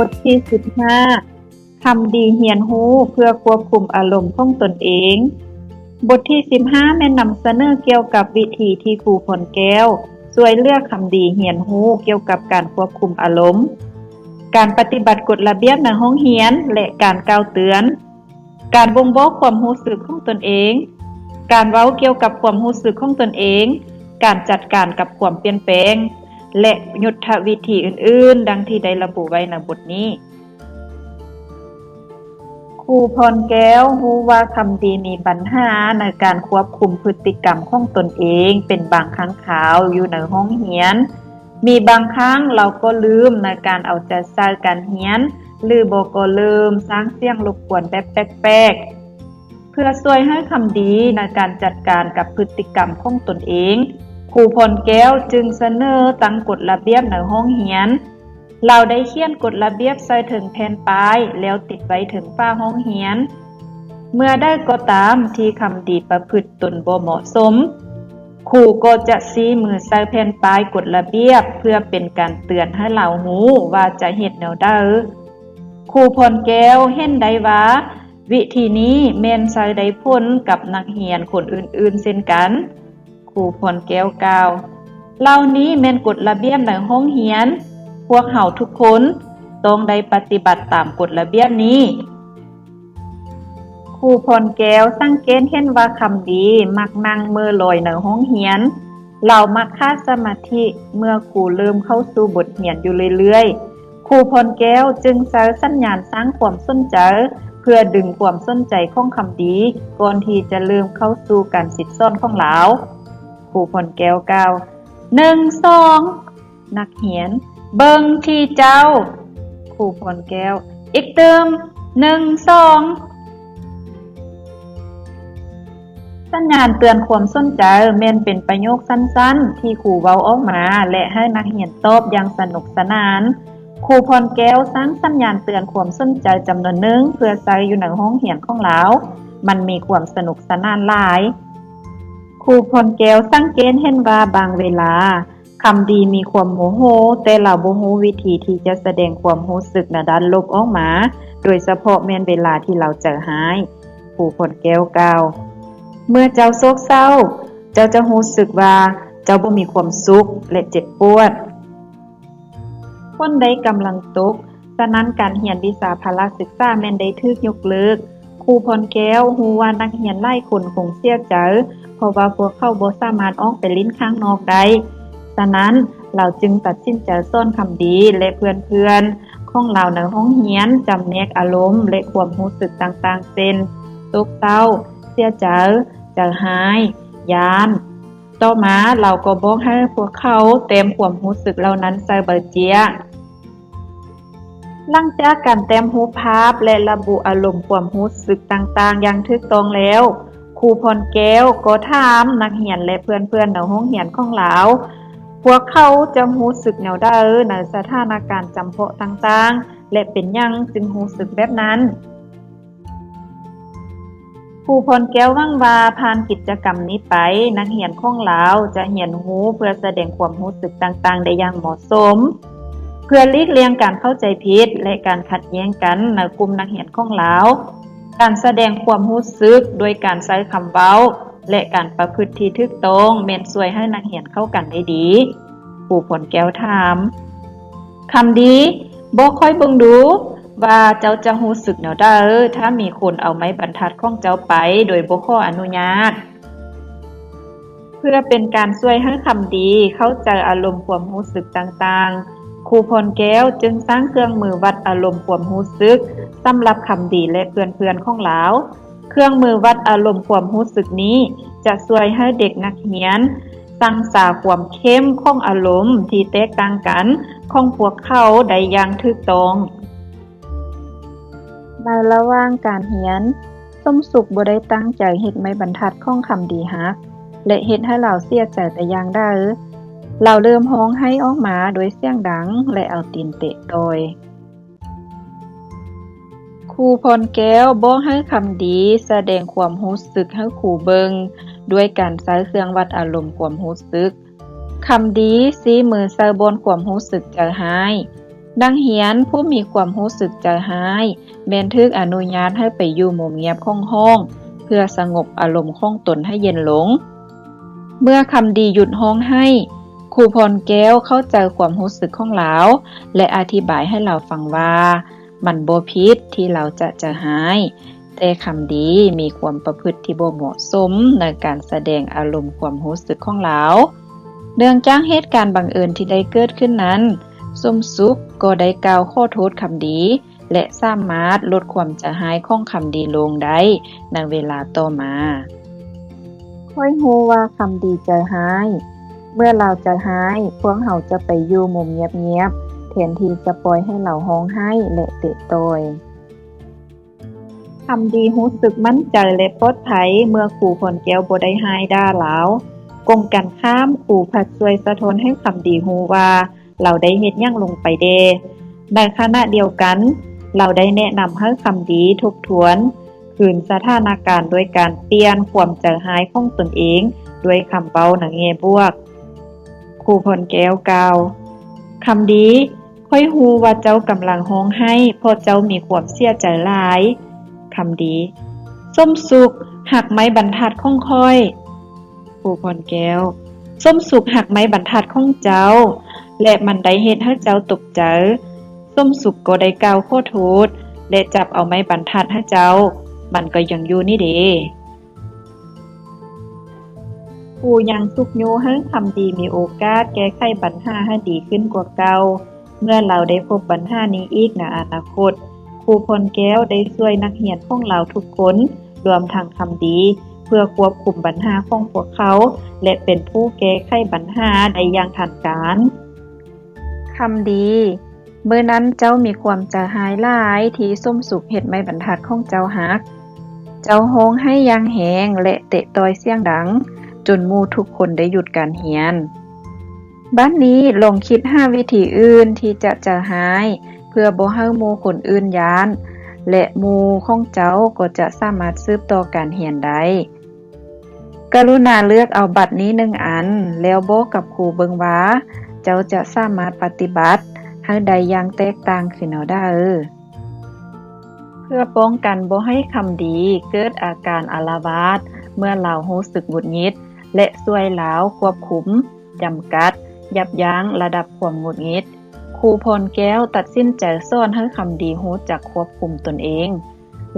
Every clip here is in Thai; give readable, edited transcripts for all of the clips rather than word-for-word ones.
ทที่15คำดีเฮียนรู้เพื่อควบคุมอารมณ์ของตนเองบทที่15แม่นนำเสนอเกี่ยวกับวิธีที่ครูพลแก้วช่วยเหลือคำดีเฮียนรู้เกี่ยวกับการควบคุมอารมณ์การปฏิบัติกฎระเบียบในห้องเรียนและการกล่าวเตือนการบ่งบอกความรู้สึกของตนเองการเว้าเกี่ยวกับความรู้สึกของตนเองการจัดการกับความเปลี่ยนแปลงและยุทธวิธีอื่นๆดังที่ได้ระบุไว้ในบทนี้ครูพรแก้วรู้ว่าคำดีมีปัญหาในการควบคุมพฤติกรรมของตนเองเป็นบางครั้งคราวอยู่ในห้องเรียนมีบางครั้งเราก็ลืมในการเอาใจใส่การเรียนหรือบ่ก็ลืมสร้างเสียงรบกวนแบบแปลกๆเพื่อช่วยให้คำดีในการจัดการกับพฤติกรรมของตนเองครูพรแก้วจึงเสนอตั้งกฎระเบียบในห้องเรียนเราได้เขียนกฎระเบียบใส่ถึงแผ่นป้ายแล้วติดไว้ถึงฝ้าห้องเรียนเมื่อได้ก็ตามที่คำดีประพฤติตนบ่เหมาะสมครูก็จะชี้มือใส่แผ่นป้ายกฎระเบียบเพื่อเป็นการเตือนให้เรารู้ว่าจะเฮ็ดแนวใดครูพรแก้วเห็นได้ว่าวิธีนี้แม่นใช้ได้ผลกับนักเรียนคนอื่นๆเช่นกันครูพรแก้วกล่าวเหล่านี้แม่นกฎระเบียบในห้องเรียนพวกเฮาทุกคนต้องได้ปฏิบัติตามกฎระเบียบนี้ครูพรแก้วสังเกตเห็นว่าคำดีมักนั่งมือลอยในห้องเรียนเรามักขาดสมาธิเมื่อครูเริ่มเข้าสู่บทเรียนอยู่เรื่อยๆครูพรแก้วจึงใช้สัญญาณสร้างความสนใจเพื่อดึงความสนใจของคำดีก่อนที่จะเริ่มเข้าสู่การสิทธิ์สอนของเราครูพรแก้วกล่าว 1 2 นักเรียนเบิ่งที่เจ้าครูพรแก้วอีกเติม1 2สัญญาณเตือนความสนใจแม่นเป็นประโยคสั้นๆที่ครูเว้าออกมาและให้นักเรียนตอบอย่างสนุกสนานครูพรแก้วสร้างสัญญาณเตือนความสนใจจำนวนหนึ่งเพื่อใช้อยู่ในห้องเรียนของเรามันมีความสนุกสนานหลายครูพรแก้วสังเกตเห็นว่าบางเวลาคำดีมีความโมโหแต่เราบ่รู้วิธีที่จะแสดงความรู้สึกในด้านลบออกมาโดยเฉพาะแม้นเวลาที่เราเจอหายครูพรแก้วกล่าวเมื่อเจ้าโศกเศร้าเจ้าจะรู้สึกว่าเจ้าบ่มีความสุขและเจ็บปวดคนใดกำลังตกฉะนั้นการเรียนวิชาพละศึกษาแม่นได้ถูกยกเลิกครูพรแก้วรู้ว่านักเรียนหลายคนคงเสียใจเพราะว่าพวกเขาบ่สามารถออกไปเล่นข้างนอกได้ฉะนั้นเราจึงตัดสินใจสอนคำดีและเพื่อนๆของเราในห้องเรียนจำแนกอารมณ์และความรู้สึกต่างๆเช่นโศกเศร้าเสียใจใจหายย้านต่อมาเราก็บอกให้พวกเขาเต็มความรู้สึกเหล่านั้นใส่ใบเจียหลังจากการเต็มรูปภาพและระบุอารมณ์ความรู้สึกต่างๆอย่างถูกต้องแล้วครูพรแก้วก็ถามนักเรียนและเพื่อนๆในห้องเรียนของเราพวกเขาจะรู้สึกแนวใดในสถานการณ์จำเพาะต่างๆและเป็นหยังจึงรู้สึกแบบนั้นครูพรแก้วหวังว่าผ่านกิจกรรมนี้ไปนักเรียนของเราจะเรียนรู้เพื่อแสดงความรู้สึกต่างๆได้อย่างเหมาะสมเพื่อหลีกเลี่ยงการเข้าใจผิดและการขัดแย้งกันในกลุ่มนักเรียนของเราการแสดงความรู้สึกโดยการใช้คำเว้าและการประพฤติที่ถูกต้องแม่นช่วยให้นักเรียนเข้ากันได้ดีครูพรแก้วถามคำดีบ่ค่อยเบิ่งดูว่าเจ้าจะรู้สึกแนวใดถ้ามีคนเอาไม้บรรทัดของเจ้าไปโดยบ่ขออนุญาตเพื่อเป็นการช่วยให้คำดีเข้าใจอารมณ์ความรู้สึกต่างๆครูพรแก้วจึงสร้างเครื่องมือวัดอารมณ์ความรู้สึกสำหรับคำดีและเพื่อนๆของเราเครื่องมือวัดอารมณ์ความรู้สึกนี้จะช่วยให้เด็กนักเรียนรักษาความเข้มของอารมณ์ที่แตกต่างกันของพวกเขาได้อย่างถูกต้องในระหว่างการเรียนส้มสุขบ่ได้ตั้งใจเฮ็ดไม้บรรทัดของคำดีฮักและเฮ็ดให้เราเสียใจแต่อย่างใดเราเริ่มร้องไห้ออกมาโดยเสียงดังและเอาตีนเตะโดยครูพรแก้วบอกให้คำดีแสดงความรู้สึกให้ครูเบิงด้วยการใช้เครื่องวัดอารมณ์ความรู้สึกคำดีชี้มือใส่บนความรู้สึกใจหาย นักเรียนผู้มีความรู้สึกใจหายแม่นถูกอนุญาตให้ไปอยู่หมู่เงียบของห้องเพื่อสงบอารมณ์ของตนให้เย็นลงเมื่อคำดีหยุดร้องไห้ครูพรแก้วเข้าใจความรู้สึกของเราและอธิบายให้เราฟังว่ามันบ่ผิดที่เราจะใจหายแต่คำดีมีความประพฤติที่บ่เหมาะสมในการแสดงอารมณ์ความรู้สึกของเราเนื่องจากเหตุการณ์บังเอิญที่ได้เกิดขึ้นนั้นสมสุขก็ได้กล่าวขอโทษคำดีและสามารถลดความใจหายของคำดีลงได้ในเวลาต่อมาค่อยรู้ว่าคำดีใจหายเมื่อเราใจหายพวกเราจะไปอยู่มุมเงียบๆแทนที่จะปล่อยให้เราร้องไห้และเตะโตยคำดีรู้สึกมั่นใจและปลอดภัยเมื่อครูพรแก้วบ่ได้หายด่าหลาวกงกันข้ามครูพัดช่วยสะท้อนให้คำดีรู้ว่าเราได้เฮ็ดหยังลงไปเดในขณะเดียวกันเราได้แนะนำให้คำดีทบทวนคืนสถานการณ์โดยการเปลี่ยนความใจหายของตนเองด้วยคำเว้าในแง่บวกครูพรแก้วกล่าวคำดีค่อยรู้ว่าเจ้ากำลังร้องไห้เพราะเจ้ามีความเสียใจหลายคำดีส้มสุกหักไม้บรรทัดของค่อยครูพรแก้วส้มสุกหักไม้บรรทัดของเจ้าและมันได้เฮ็ดให้เจ้าตกใจส้มสุกก็ได้กล่าวขอโทษและจับเอาไม้บรรทัดให้เจ้ามันก็ยังอยู่นี่เด้ครูยังสุกโยให้คำดีมีโอกาสแก้ไขปัญหาให้ดีขึ้นกว่าเก่าเมื่อเราได้พบปัญหานี้อีกในอนาคตครูพรแก้วได้ช่วยนักเรียนของเราทุกคนรวมทั้งคำดีเพื่อควบคุมปัญหาของพวกเขาและเป็นผู้แก้ไขปัญหาได้อย่างทันการคำดีเมื่อนั้นเจ้ามีความใจหายหลายที่ส้มสุกเฮ็ดไม้บรรทัดของเจ้าหักเจ้าร้องให้อย่างแหงและเตะต่อยเสียงดังจนหมู่ทุกคนได้หยุดการเรียนบัดนี้ลองคิด5วิธีอื่นที่จะใจหายเพื่อบ่ให้หมู่คนอื่นย้านและหมู่ของเจ้าก็จะสามารถสืบต่อการเรียนได้กรุณาเลือกเอาบัตรนี้1อันแล้วบอกกับครูเบิ่งว่าเจ้าจะสามารถปฏิบัติให้ได้อย่างแตกต่างขึ้นเอาได้เพื่อป้องกันบ่ให้คำดีเกิดอาการอาละวาดเมื่อเรารู้สึกหงุดหงิดและช่วยเหลาควบคุมจำกัดยับยั้งระดับความหงุดหงิดครูพรแก้วตัดสินใจสอนให้คำดีรู้จักควบคุมตนเอง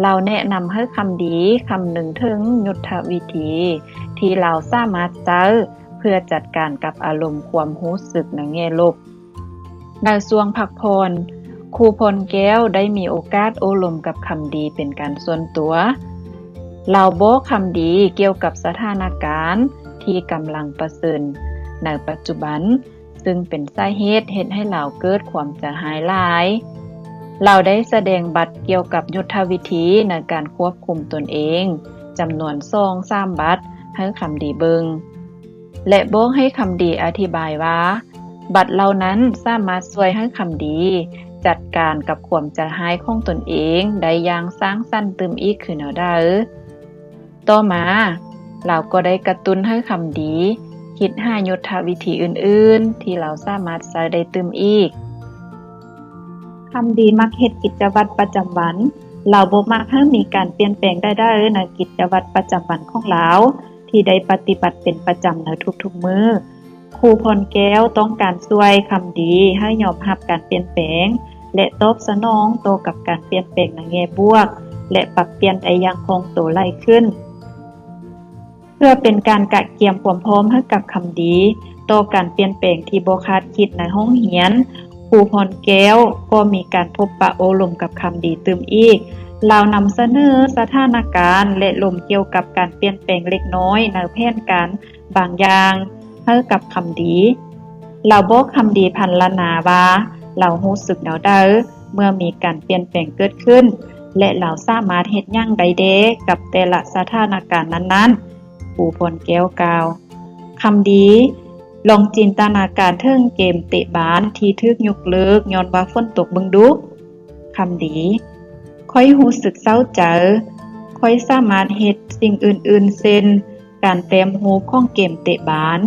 เราแนะนำให้คำดีคำหนึ่งถึงยุทธวิธีที่เราสามารถใช้เพื่อจัดการกับอารมณ์ความรู้สึกในแง่ลบในช่วงพักผ่อนครูพรแก้วได้มีโอกาสโอ้ลมกับคำดีเป็นการส่วนตัวเราบอกคำดีเกี่ยวกับสถานการณ์ที่กำลังประเสริญในปัจจุบันซึ่งเป็นสาเหตุเฮ็ดให้เราเกิดความใจหายหลายเราได้แสดงบัตรเกี่ยวกับยุทธวิธีในการควบคุมตนเองจำนวน2-3บัตรให้คำดีเบิงและบอกให้คำดีอธิบายว่าบัตรเหล่านั้นสามารถช่วยให้คำดีจัดการกับความใจหายของตนเองได้อย่างสร้างสรรค์เติมอีกขึ้นเอาได้ต่อมาเราก็ได้กระตุ้นให้คำดีคิดหายุทธวิธีอื่นๆที่เราสามารถใช้ได้เติมอีกคำดีมักเฮ็ดกิจวัตรประจำวันเราบ่มักให้มีการเปลี่ยนแปลงได้ในกิจวัตรประจำวันของเราที่ได้ปฏิบัติเป็นประจำในทุกๆมื้อครูพรแก้วต้องการช่วยคำดีให้ยอมรับการเปลี่ยนแปลงและตอบสนองต่อกับการเปลี่ยนแปลงในแง่บวกและปรับเปลี่ยนได้อย่างคงตัวไล่ขึ้นเพื่อเป็นการกะเกียมความพร้อมให้กับคำดีต่อการเปลี่ยนแปลงที่บ่คาดคิดในห้องเรียนครูพรแก้วก็มีการพบปะโอลมกับคำดีเติมอีกเรานำเสนอสถานการณ์และลมเกี่ยวกับการเปลี่ยนแปลงเล็กน้อยในแผนการบางอย่างให้กับคำดีเราบอกคำดีพันละนาว่าเรารู้สึกแนวใดเมื่อมีการเปลี่ยนแปลงเกิดขึ้นและเราสามารถเฮ็ดหยังได้เดกับแต่ละสถานการณ์นั้นๆครูพรแก้วกล่าวคำดีลองจินตนาการถึงเกมเตะบาสที่ถูกยกเลิกย้อนว่าฝนตกเบิ่งดูคำดีค่อยรู้สึกเศร้าใจค่อยสามารถเฮ็ดสิ่งอื่นๆเช่นการแต้มรูปของเกมเตะบาส